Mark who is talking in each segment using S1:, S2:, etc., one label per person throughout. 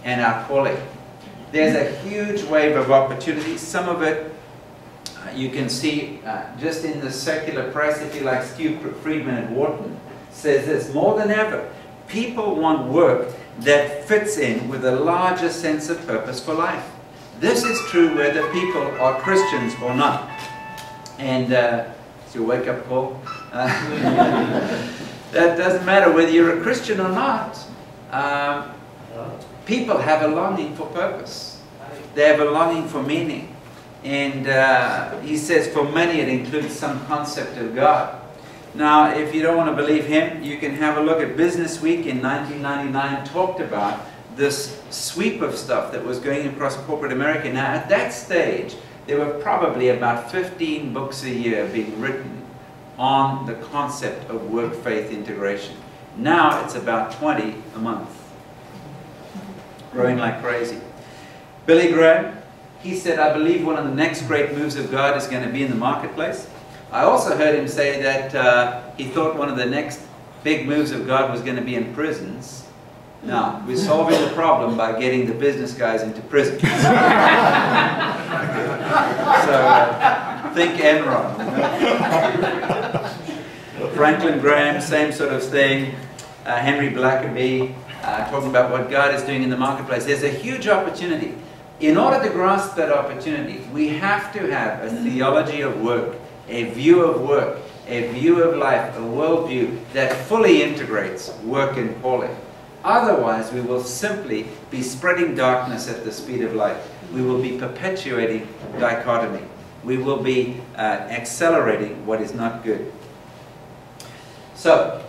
S1: and our calling. There's a huge wave of opportunities. Some of it you can see just in the secular press, if you like. Stu Friedman at Wharton says this: more than ever, people want work that fits in with a larger sense of purpose for life. This is true whether people are Christians or not. And it's your wake-up call. That doesn't matter whether you're a Christian or not. People have a longing for purpose. They have a longing for meaning. And he says for many it includes some concept of God. Now, if you don't want to believe him, you can have a look at Business Week in 1999 talked about this sweep of stuff that was going across corporate America. Now, at that stage, there were probably about 15 books a year being written on the concept of work-faith integration. Now, it's about 20 a month. Growing like crazy. Billy Graham, he said, I believe one of the next great moves of God is going to be in the marketplace. I also heard him say that he thought one of the next big moves of God was going to be in prisons. Now, we're solving the problem by getting the business guys into prison. So, think Enron. You know? Franklin Graham, same sort of thing. Henry Blackaby, talking about what God is doing in the marketplace. There's a huge opportunity. In order to grasp that opportunity, we have to have a theology of work, a view of work, a view of life, a worldview that fully integrates work and calling. Otherwise, we will simply be spreading darkness at the speed of light. We will be perpetuating dichotomy. We will be accelerating what is not good. So,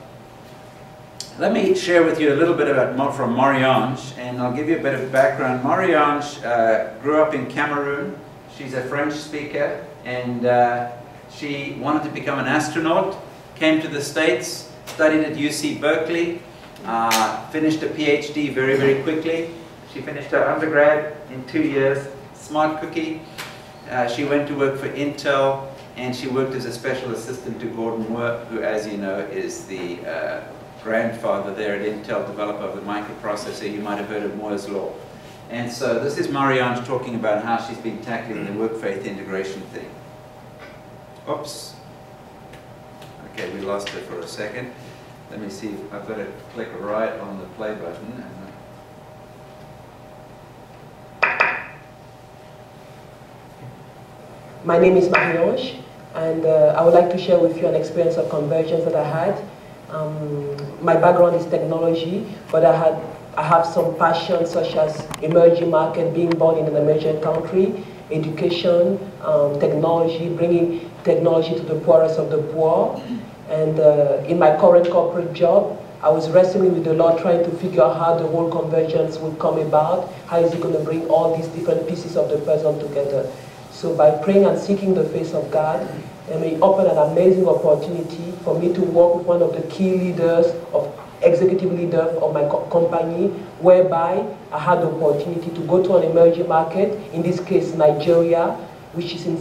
S1: let me share with you a little bit about from Marie-Ange, and I'll give you a bit of background. Marie-Ange grew up in Cameroon. She's a French speaker, and she wanted to become an astronaut, came to the States, studied at UC Berkeley, finished a PhD very, very quickly. She finished her undergrad in 2 years, smart cookie. She went to work for Intel, and she worked as a special assistant to Gordon Moore, who, as you know, is the grandfather there at Intel, developer of the microprocessor. You might have heard of Moore's Law. And so this is Marie-Ange talking about how she's been tackling the work-faith integration thing. Oops. Okay, we lost her for a second. Let me see if I've got to click right on the play button.
S2: My name is Marie-Ange, and I would like to share with you an experience of convergence that I had. My background is technology, but I have some passions such as emerging market, being born in an emerging country, education, technology, bringing technology to the poorest of the poor. And in my current corporate job, I was wrestling with the Lord, trying to figure out how the whole convergence would come about. How is He going to bring all these different pieces of the puzzle together? So by praying and seeking the face of God, and He opened an amazing opportunity for me to work with one of the key leaders, executive leaders of my company, whereby I had the opportunity to go to an emerging market, in this case Nigeria, which is in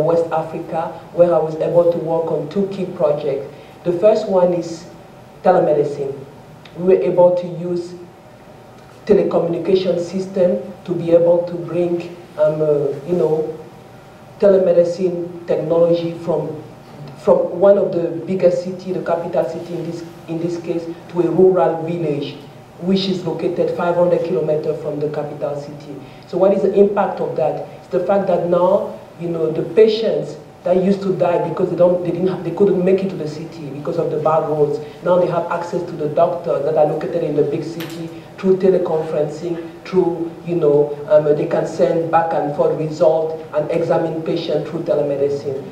S2: West Africa, where I was able to work on 2 key projects. The first one is telemedicine. We were able to use telecommunication system to be able to bring, telemedicine technology from one of the biggest city, the capital city in this case, to a rural village, which is located 500 kilometers from the capital city. So what is the impact of that? It's the fact that now, the patients that used to die because they couldn't make it to the city because of the bad roads, now they have access to the doctors that are located in the big city through teleconferencing, through, they can send back and forth results and examine patients through telemedicine.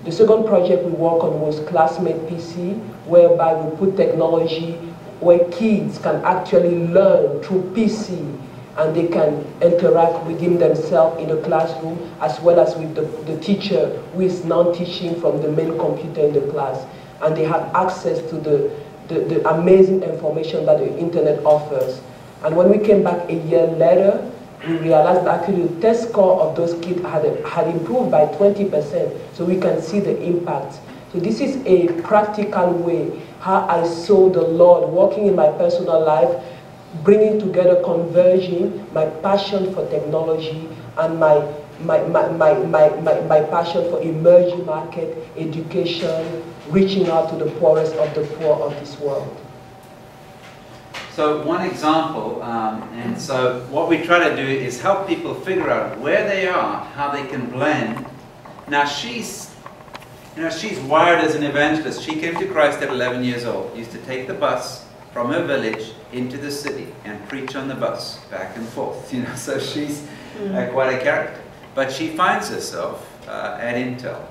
S2: The second project we work on was Classmate PC, whereby we put technology where kids can actually learn through PC, and they can interact within themselves in the classroom, as well as with the teacher who is now teaching from the main computer in the class. And they have access to the amazing information that the internet offers. And when we came back a year later, we realized that actually the test score of those kids had improved by 20%, so we can see the impact. So this is a practical way how I saw the Lord working in my personal life, bringing together, converging my passion for technology and my passion for emerging market, education, reaching out to the poorest of the poor of this world.
S1: So one example, and so what we try to do is help people figure out where they are, how they can blend. Now she's wired as an evangelist. She came to Christ at 11 years old, used to take the bus from her village into the city and preach on the bus back and forth. So she's quite a character. But she finds herself at Intel.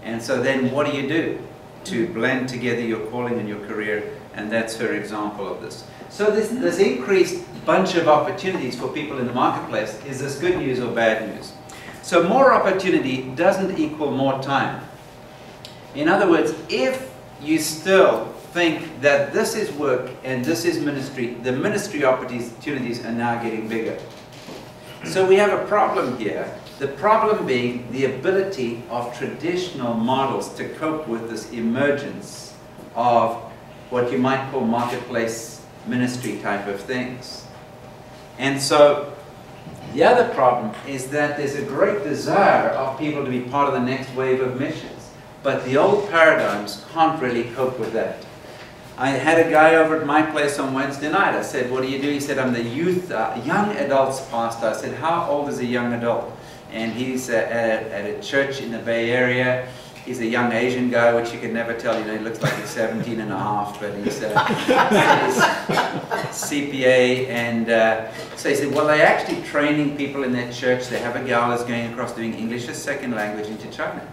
S1: And so then what do you do to blend together your calling and your career? And that's her example of this. So this increased bunch of opportunities for people in the marketplace. Is this good news or bad news? So more opportunity doesn't equal more time. In other words, if you still think that this is work and this is ministry, the ministry opportunities are now getting bigger. So we have a problem here. The problem being the ability of traditional models to cope with this emergence of what you might call marketplace ministry type of things. And so the other problem is that there's a great desire of people to be part of the next wave of missions. But the old paradigms can't really cope with that. I had a guy over at my place on Wednesday night. I said, what do you do? He said, I'm the youth, young adults pastor. I said, how old is a young adult? And he's at a church in the Bay Area. He's a young Asian guy, which you can never tell. He looks like he's 17 and a half, but he's CPA. And so he said, well, they're actually training people in that church. They have a gal who's going across doing English as second language into China.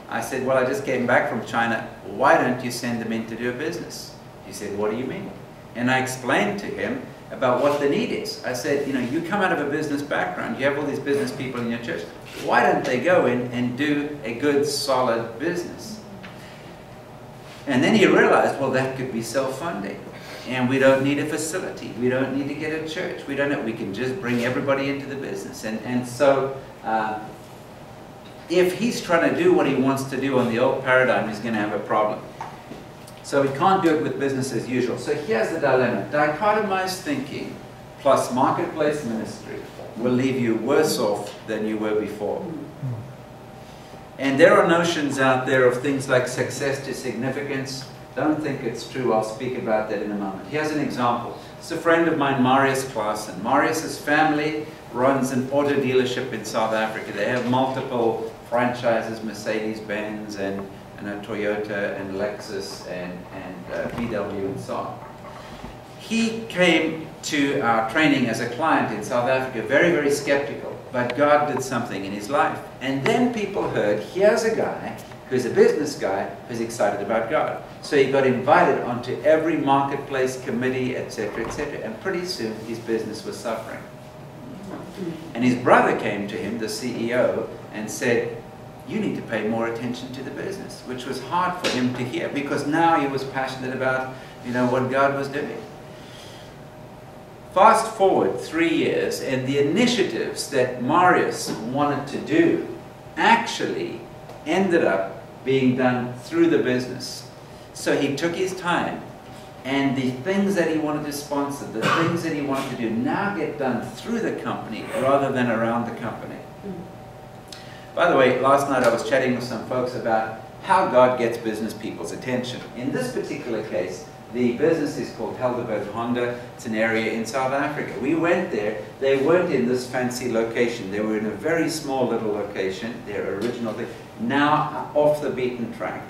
S1: I said, well, I just came back from China. Why don't you send them in to do a business? He said, what do you mean? And I explained to him about what the need is. I said, you come out of a business background. You have all these business people in your church. Why don't they go in and do a good, solid business? And then he realized, well, that could be self-funding. And we don't need a facility. We don't need to get a church. We can just bring everybody into the business. And so if he's trying to do what he wants to do on the old paradigm, he's going to have a problem. So we can't do it with business as usual. So here's the dilemma. Dichotomized thinking plus marketplace ministry will leave you worse off than you were before. And there are notions out there of things like success to significance. Don't think it's true. I'll speak about that in a moment. Here's an example. It's a friend of mine, Marius Klaassen. Marius's family runs an auto dealership in South Africa. They have multiple franchises, Mercedes-Benz and Toyota and Lexus and VW and so on. He came to our training as a client in South Africa very, very skeptical, but God did something in his life. And then people heard, here's a guy who's a business guy who's excited about God. So he got invited onto every marketplace committee, etc., etc., and pretty soon his business was suffering. And his brother came to him, the CEO, and said, you need to pay more attention to the business, which was hard for him to hear because now he was passionate about, what God was doing. Fast forward 3 years, and the initiatives that Marius wanted to do actually ended up being done through the business. So he took his time, and the things that he wanted to sponsor, the things that he wanted to do now get done through the company rather than around the company. By the way, last night I was chatting with some folks about how God gets business people's attention. In this particular case, the business is called Helderberg Honda. It's an area in South Africa. We went there. They weren't in this fancy location. They were in a very small little location, their original thing, now off the beaten track.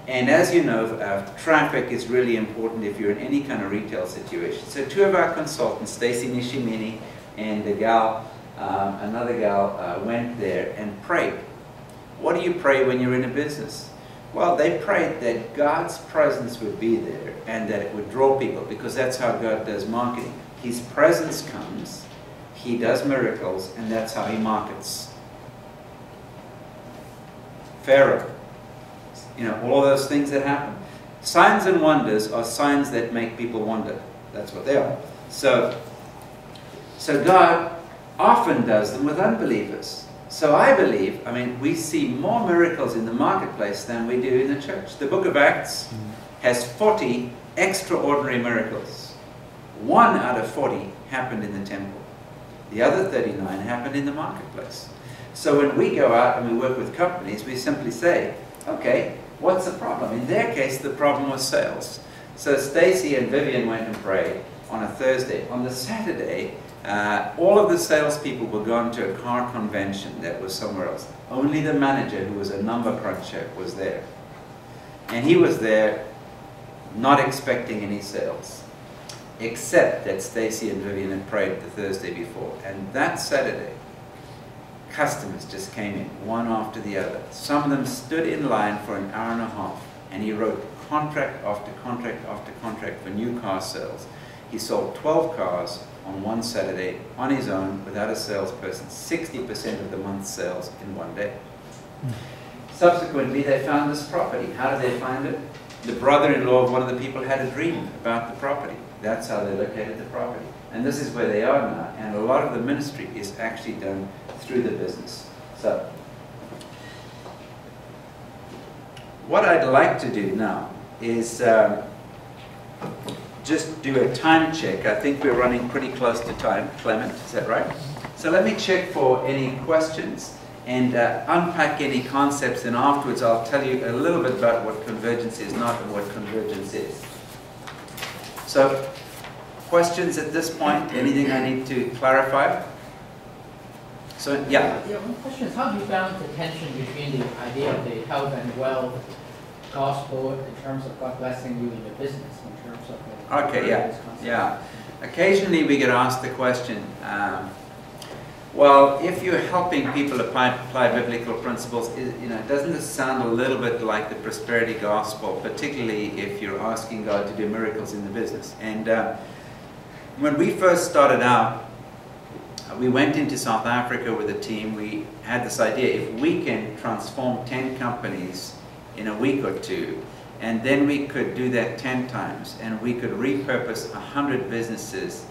S1: And as you know, traffic is really important if you're in any kind of retail situation. So two of our consultants, Stacy Nishimini and the gal, another gal, went there and prayed. What do you pray when you're in a business? Well, they prayed that God's presence would be there and that it would draw people, because that's how God does marketing. His presence comes, He does miracles, and that's how He markets. Pharaoh, all of those things that happen. Signs and wonders are signs that make people wonder. That's what they are. So God often does them with unbelievers. So I believe, we see more miracles in the marketplace than we do in the church. The book of Acts has 40 extraordinary miracles. 1 out of 40 happened in the temple. The other 39 happened in the marketplace. So when we go out and we work with companies, we simply say, okay, what's the problem? In their case, the problem was sales. So Stacy and Vivian went and prayed on a Thursday. On the Saturday, all of the salespeople were gone to a car convention that was somewhere else. Only the manager, who was a number cruncher, was there. And he was there not expecting any sales, except that Stacy and Vivian had prayed the Thursday before. And that Saturday, customers just came in, one after the other. Some of them stood in line for an hour and a half, and he wrote contract after contract after contract for new car sales. He sold 12 cars on one Saturday on his own without a salesperson, 60% of the month's sales in one day. Subsequently, they found this property. How did they find it? The brother-in-law of one of the people had a dream about the property. That's how they located the property. And this is where they are now. And a lot of the ministry is actually done through the business. So, what I'd like to do now is just do a time check. I think we're running pretty close to time. Clement, is that right? So let me check for any questions and unpack any concepts, and afterwards I'll tell you a little bit about what convergence is not and what convergence is. So, questions at this point? Anything I need to clarify? So, yeah.
S3: Yeah, one question is, how have you balance the tension between the idea of the health and wealth gospel in terms of God blessing you in your business, in terms of
S1: okay, yeah. Occasionally we get asked the question, well, if you're helping people apply biblical principles, doesn't this sound a little bit like the prosperity gospel, particularly if you're asking God to do miracles in the business? And when we first started out, we went into South Africa with a team. We had this idea, if we can transform 10 companies in a week or two, and then we could do that 10 times, and we could repurpose 100 businesses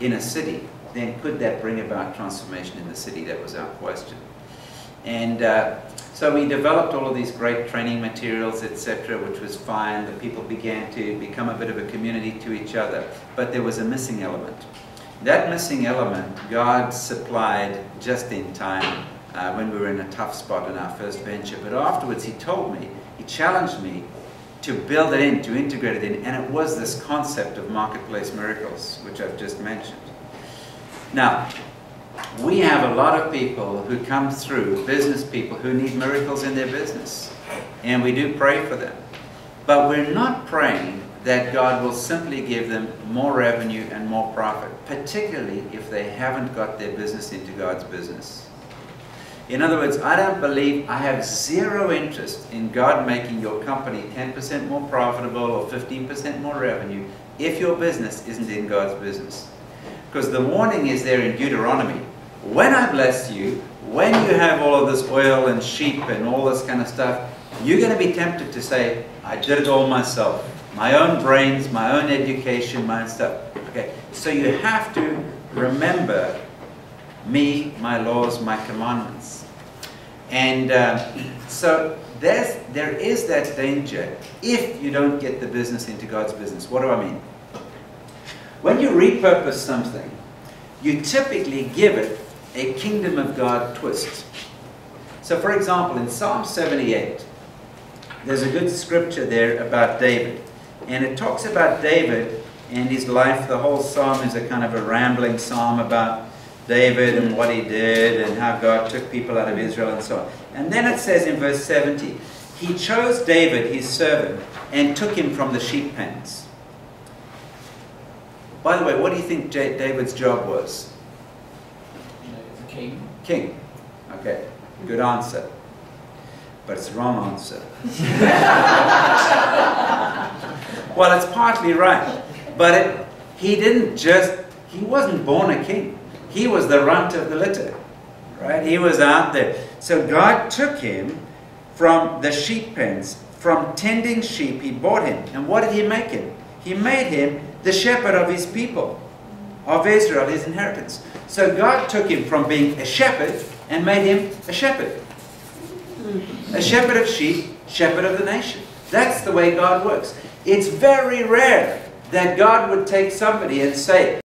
S1: in a city, then could that bring about transformation in the city? That was our question. And so we developed all of these great training materials, etc., which was fine. The people began to become a bit of a community to each other. But there was a missing element. That missing element, God supplied just in time when we were in a tough spot in our first venture. But afterwards he told me, he challenged me to build it in, to integrate it in, and it was this concept of marketplace miracles, which I've just mentioned. Now, we have a lot of people who come through, business people, who need miracles in their business. And we do pray for them. But we're not praying that God will simply give them more revenue and more profit, particularly if they haven't got their business into God's business. In other words, I don't believe, I have zero interest in God making your company 10% more profitable or 15% more revenue if your business isn't in God's business. Because the warning is there in Deuteronomy. When I bless you, when you have all of this oil and sheep and all this kind of stuff, you're going to be tempted to say, I did it all myself. My own brains, my own education, my own stuff. Okay, so you have to remember me, my laws, my commandments. And so there is that danger if you don't get the business into God's business. What do I mean? When you repurpose something, you typically give it a kingdom of God twist. So for example, in Psalm 78, there's a good scripture there about David. And it talks about David and his life. The whole psalm is a kind of a rambling psalm about David and what he did and how God took people out of Israel and so on. And then it says in verse 70, he chose David, his servant, and took him from the sheep pens. By the way, what do you think David's job was?
S3: It's a king.
S1: King. Okay, good answer. But it's the wrong answer. Well, it's partly right. But he wasn't born a king. He was the runt of the litter. Right? He was out there. So God took him from the sheep pens. From tending sheep, he bought him. And what did he make him? He made him the shepherd of his people, of Israel, his inheritance. So God took him from being a shepherd and made him a shepherd. A shepherd of sheep, shepherd of the nation. That's the way God works. It's very rare that God would take somebody and say,